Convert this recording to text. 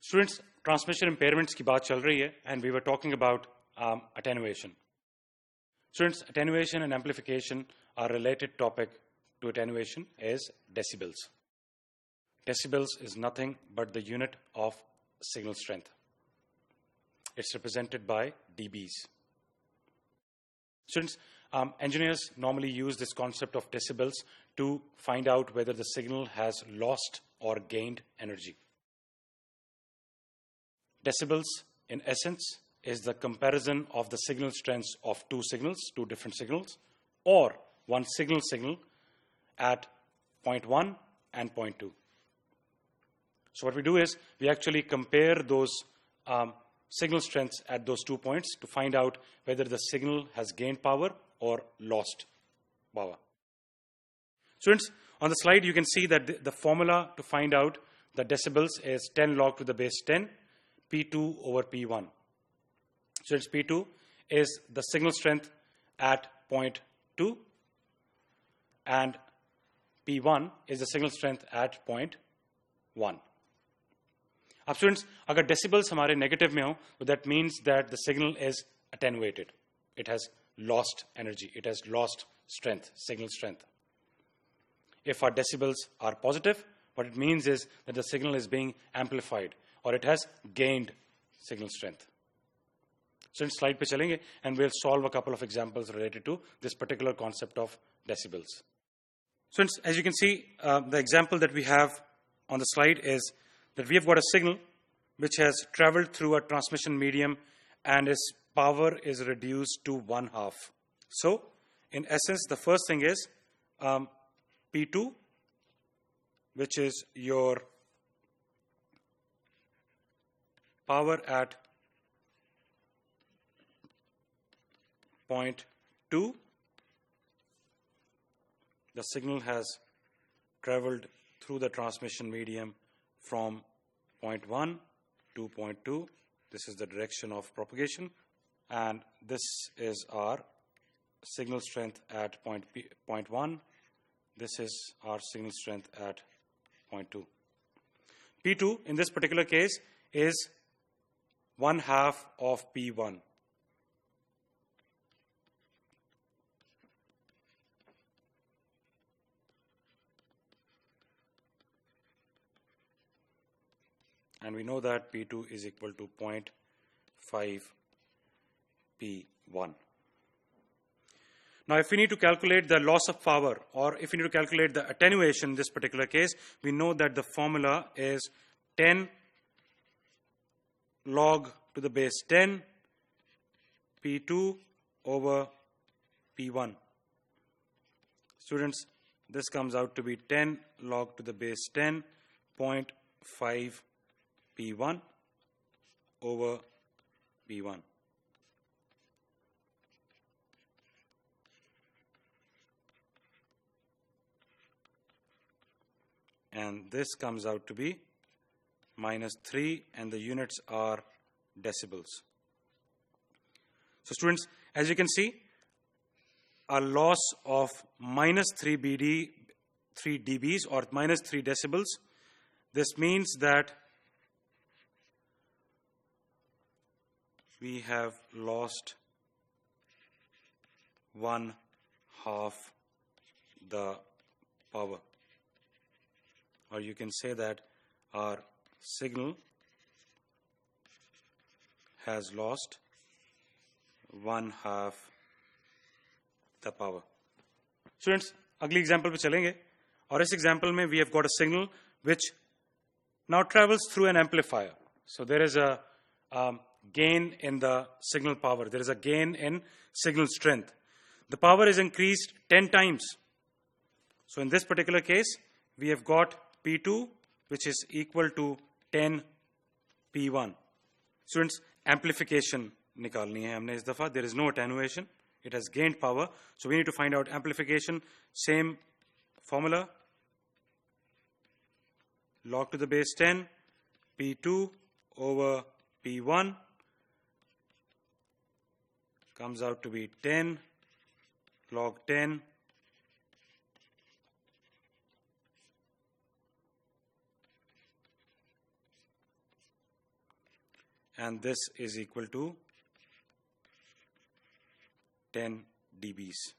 Students, transmission impairments की बात चल रही है, and we were talking about attenuation. Students, attenuation and amplification are related topic to attenuation is decibels. Decibels is nothing but the unit of signal strength. It's represented by dBs. Students, engineers normally use this concept of decibels to find out whether the signal has lost or gained energy. Decibels, in essence, is the comparison of the signal strengths of two different signals, or one signal at point 1 and point 2. So what we do is, we actually compare those signal strengths at those 2 points to find out whether the signal has gained power or lost power. Students, on the slide you can see that the formula to find out the decibels is 10 log to the base 10, P2 over P1. So it's P2 is the signal strength at point 2 and P1 is the signal strength at point 1. अब students, अगर decibels हमारे negative में हो, so that means that the signal is attenuated. It has lost energy. It has lost strength, signal strength. If our decibels are positive, what it means is that the signal is being amplified or it has gained signal strength. So in slide पे चलेंगे and we'll solve a couple of examples related to this particular concept of decibels. So as you can see, the example that we have on the slide is that we have got a signal which has traveled through a transmission medium and its power is reduced to 1/2. So in essence, the first thing is P2, which is your power at point 2. The signal has traveled through the transmission medium from point 1 to point 2. This is the direction of propagation, and this is our signal strength at point 1. This is our signal strength at point 2. P2 in this particular case is 1/2 of P1. And we know that P2 is equal to 0.5 P1. Now, if we need to calculate the loss of power, or if we need to calculate the attenuation in this particular case, we know that the formula is 10 log to the base 10 P2 over P1. Students, this comes out to be 10 log to the base 10, 0.5 P1 over P1. And this comes out to be -3, and the units are decibels. So students, as you can see, a loss of -3 dBs or -3 decibels. This means that we have lost 1/2 the power. Or you can say that our signal has lost 1/2 the power. Students, अगली example पे चलेंगे, और इस example में we have got a signal which now travels through an amplifier. So there is a gain in the signal power. There is a gain in signal strength. The power is increased 10 times. So in this particular case, we have got P2, which is equal to 10 P1. Students, amplification निकालनी है हमने इस दफा. There is no attenuation. It has gained power. So we need to find out amplification. Same formula. Log to the base 10, P2 over P1 comes out to be 10 log 10 and this is equal to 10 dBs.